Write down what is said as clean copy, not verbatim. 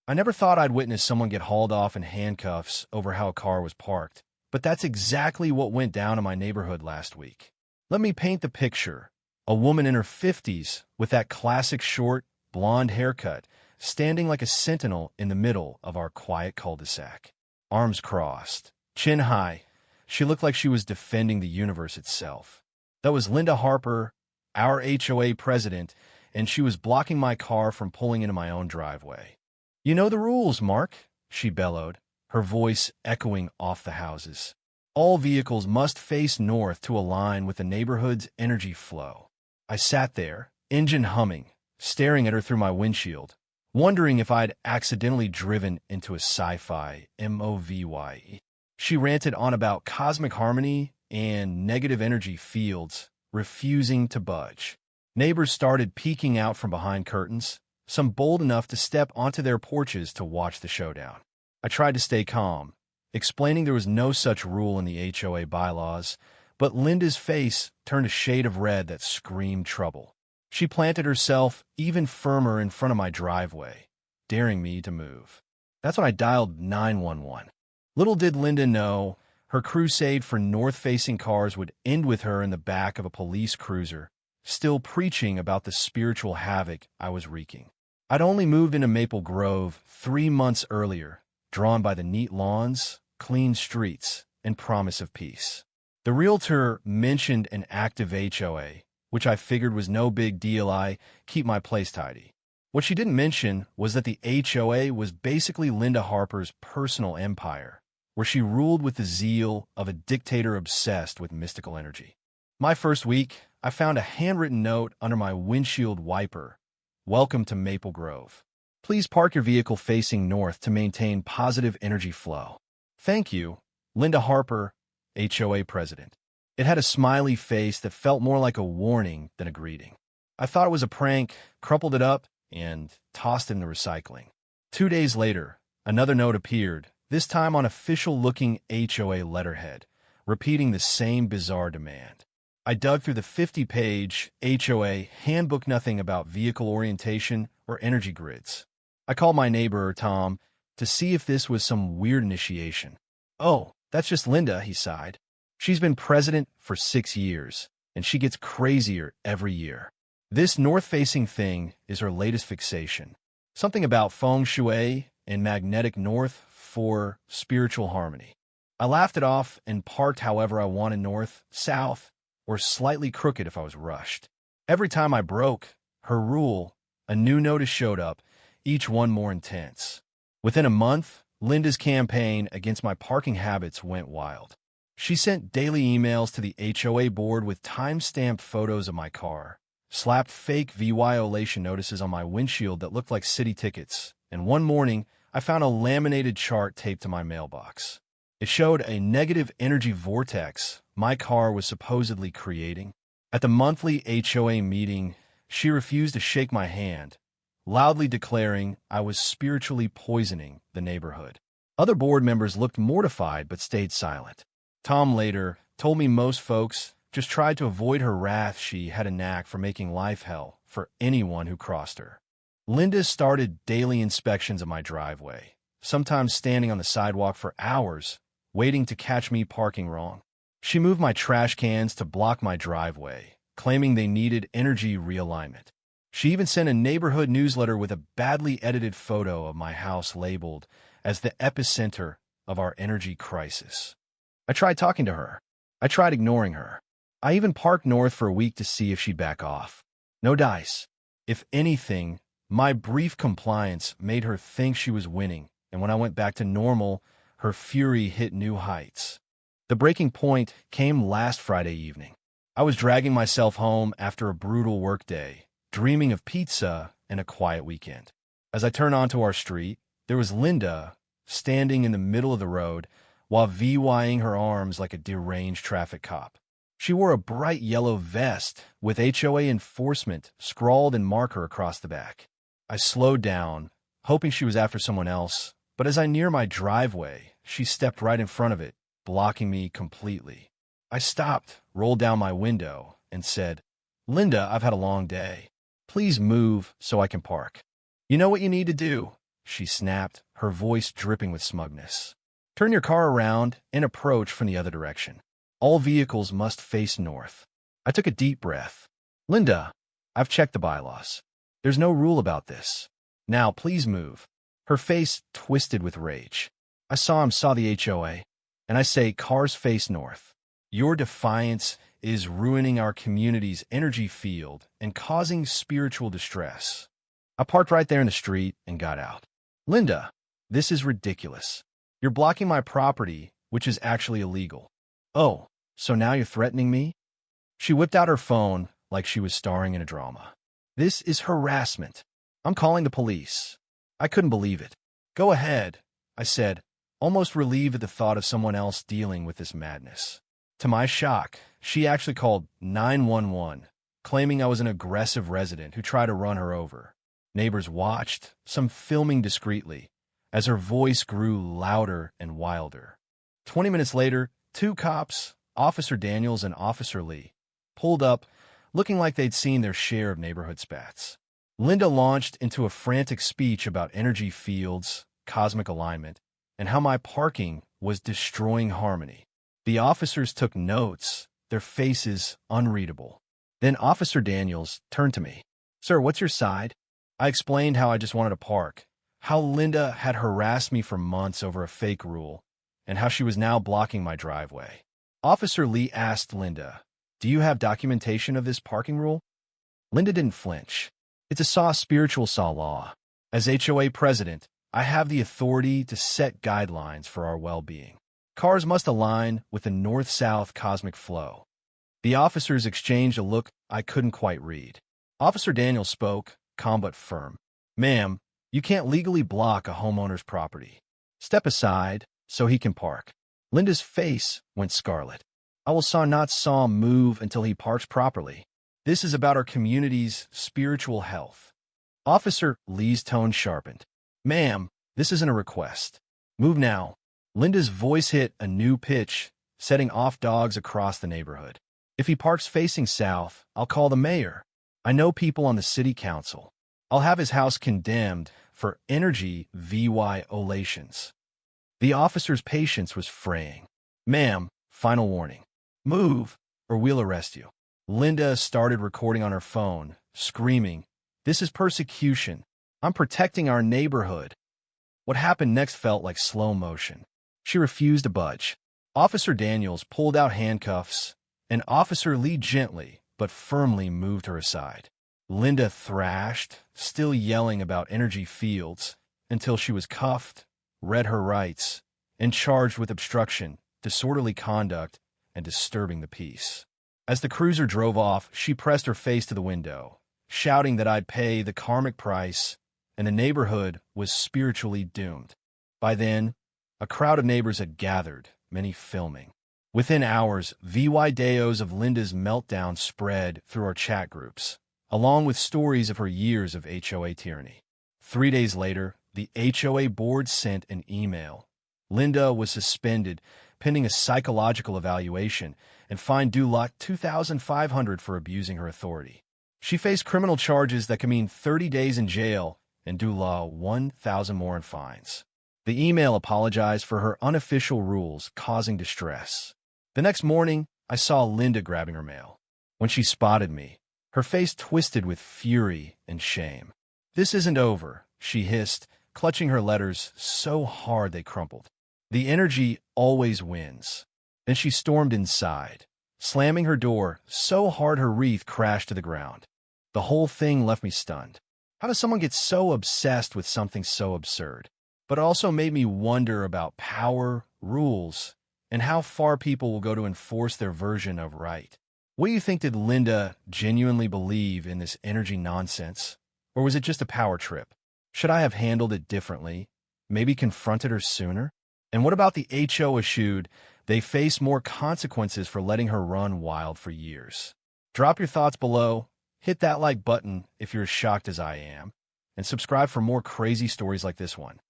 I never thought I'd witness someone get hauled off in handcuffs over how a car was parked, but that's exactly what went down in my neighborhood last week. Let me paint the picture. A woman in her 50s with that classic short, blonde haircut, standing like a sentinel in the middle of our quiet cul-de-sac. Arms crossed, chin high, she looked like she was defending the universe itself. That was Linda Harper, our HOA president, and she was blocking my car from pulling into my own driveway. "You know the rules, Mark," she bellowed, her voice echoing off the houses. "All vehicles must face north to align with the neighborhood's energy flow." I sat there, engine humming, staring at her through my windshield, wondering if I'd accidentally driven into a sci-fi movie. She ranted on about cosmic harmony and negative energy fields, refusing to budge. Neighbors started peeking out from behind curtains, some bold enough to step onto their porches to watch the showdown. I tried to stay calm, explaining there was no such rule in the HOA bylaws, but Linda's face turned a shade of red that screamed trouble. She planted herself even firmer in front of my driveway, daring me to move. That's when I dialed 911. Little did Linda know, her crusade for north-facing cars would end with her in the back of a police cruiser, still preaching about the spiritual havoc I was wreaking. I'd only moved into Maple Grove 3 months earlier, drawn by the neat lawns, clean streets, and promise of peace. The realtor mentioned an active HOA, which I figured was no big deal. I keep my place tidy. What she didn't mention was that the HOA was basically Linda Harper's personal empire, where she ruled with the zeal of a dictator obsessed with mystical energy. My first week, I found a handwritten note under my windshield wiper. "Welcome to Maple Grove. Please park your vehicle facing north to maintain positive energy flow. Thank you, Linda Harper, HOA president." It had a smiley face that felt more like a warning than a greeting. I thought it was a prank, crumpled it up, and tossed it in the recycling. 2 days later, another note appeared, this time on official-looking HOA letterhead, repeating the same bizarre demand. I dug through the 50-page HOA handbook, nothing about vehicle orientation or energy grids. I called my neighbor, Tom, to see if this was some weird initiation. "Oh, that's just Linda," he sighed. "She's been president for 6 years, and she gets crazier every year. This north-facing thing is her latest fixation. Something about feng shui and magnetic north for spiritual harmony." I laughed it off and parked however I wanted, north, south, or slightly crooked if I was rushed. Every time I broke her rule, a new notice showed up, each one more intense. Within a month, Linda's campaign against my parking habits went wild. She sent daily emails to the HOA board with time-stamped photos of my car, slapped fake violation notices on my windshield that looked like city tickets, and one morning, I found a laminated chart taped to my mailbox. It showed a negative energy vortex my car was supposedly creating. At the monthly HOA meeting, she refused to shake my hand, loudly declaring I was spiritually poisoning the neighborhood. Other board members looked mortified but stayed silent. Tom later told me most folks just tried to avoid her wrath. She had a knack for making life hell for anyone who crossed her. Linda started daily inspections of my driveway, sometimes standing on the sidewalk for hours, waiting to catch me parking wrong. She moved my trash cans to block my driveway, claiming they needed energy realignment. She even sent a neighborhood newsletter with a badly edited photo of my house labeled as the epicenter of our energy crisis. I tried talking to her. I tried ignoring her. I even parked north for a week to see if she'd back off. No dice. If anything, my brief compliance made her think she was winning, and when I went back to normal, her fury hit new heights. The breaking point came last Friday evening. I was dragging myself home after a brutal workday, dreaming of pizza and a quiet weekend. As I turned onto our street, there was Linda standing in the middle of the road while VYing her arms like a deranged traffic cop. She wore a bright yellow vest with HOA enforcement scrawled in marker across the back. I slowed down, hoping she was after someone else, but as I neared my driveway, she stepped right in front of it, blocking me completely. I stopped, rolled down my window, and said, "Linda, I've had a long day. Please move so I can park." "You know what you need to do," she snapped, her voice dripping with smugness. Turn your car around and approach from the other direction. All vehicles must face north. I took a deep breath. Linda, I've checked the bylaws. There's no rule about this. Now, please move. Her face twisted with rage. I saw the HOA, and I say cars face north. Your defiance is ruining our community's energy field and causing spiritual distress. I parked right there in the street and got out. Linda, this is ridiculous. You're blocking my property, which is actually illegal. Oh, so now you're threatening me? She whipped out her phone like she was starring in a drama. This is harassment. I'm calling the police. I couldn't believe it. Go ahead, I said, almost relieved at the thought of someone else dealing with this madness. To my shock, she actually called 911, claiming I was an aggressive resident who tried to run her over. Neighbors watched, some filming discreetly, as her voice grew louder and wilder. 20 minutes later, two cops, Officer Daniels and Officer Lee, pulled up, looking like they'd seen their share of neighborhood spats. Linda launched into a frantic speech about energy fields, cosmic alignment, and how my parking was destroying harmony. The officers took notes, their faces unreadable. Then Officer Daniels turned to me. Sir, what's your side? I explained how I just wanted to park, how Linda had harassed me for months over a fake rule, and how she was now blocking my driveway. Officer Lee asked Linda, do you have documentation of this parking rule? Linda didn't flinch. It's a spiritual law. As HOA president, I have the authority to set guidelines for our well-being. Cars must align with the north-south cosmic flow. The officers exchanged a look I couldn't quite read. Officer Daniels spoke, calm but firm. Ma'am, you can't legally block a homeowner's property. Step aside so he can park. Linda's face went scarlet. I will not move until he parks properly. This is about our community's spiritual health. Officer Lee's tone sharpened. Ma'am, this isn't a request. Move now. Linda's voice hit a new pitch, setting off dogs across the neighborhood. If he parks facing south, I'll call the mayor. I know people on the city council. I'll have his house condemned for energy violations. The officer's patience was fraying. Ma'am, final warning. Move, or we'll arrest you. Linda started recording on her phone, screaming, this is persecution. I'm protecting our neighborhood. What happened next felt like slow motion. She refused to budge. Officer Daniels pulled out handcuffs, and Officer Lee gently but firmly moved her aside. Linda thrashed, still yelling about energy fields, until she was cuffed, read her rights, and charged with obstruction, disorderly conduct, and disturbing the peace. As the cruiser drove off, she pressed her face to the window, shouting that I'd pay the karmic price, and the neighborhood was spiritually doomed. By then, a crowd of neighbors had gathered, many filming. Within hours, videos of Linda's meltdown spread through our chat groups, along with stories of her years of HOA tyranny. 3 days later, the HOA board sent an email. Linda was suspended, pending a psychological evaluation, and fined due $2,500 for abusing her authority. She faced criminal charges that could mean 30 days in jail and due $1,000 more in fines. The email apologized for her unofficial rules causing distress. The next morning, I saw Linda grabbing her mail. When she spotted me, her face twisted with fury and shame. This isn't over, she hissed, clutching her letters so hard they crumpled. The energy always wins. Then she stormed inside, slamming her door so hard her wreath crashed to the ground. The whole thing left me stunned. How does someone get so obsessed with something so absurd? But it also made me wonder about power, rules, and how far people will go to enforce their version of right. What do you think? Did Linda genuinely believe in this energy nonsense? Or was it just a power trip? Should I have handled it differently? Maybe confronted her sooner? And what about the HOA issued? They face more consequences for letting her run wild for years. Drop your thoughts below, hit that like button if you're as shocked as I am, and subscribe for more crazy stories like this one.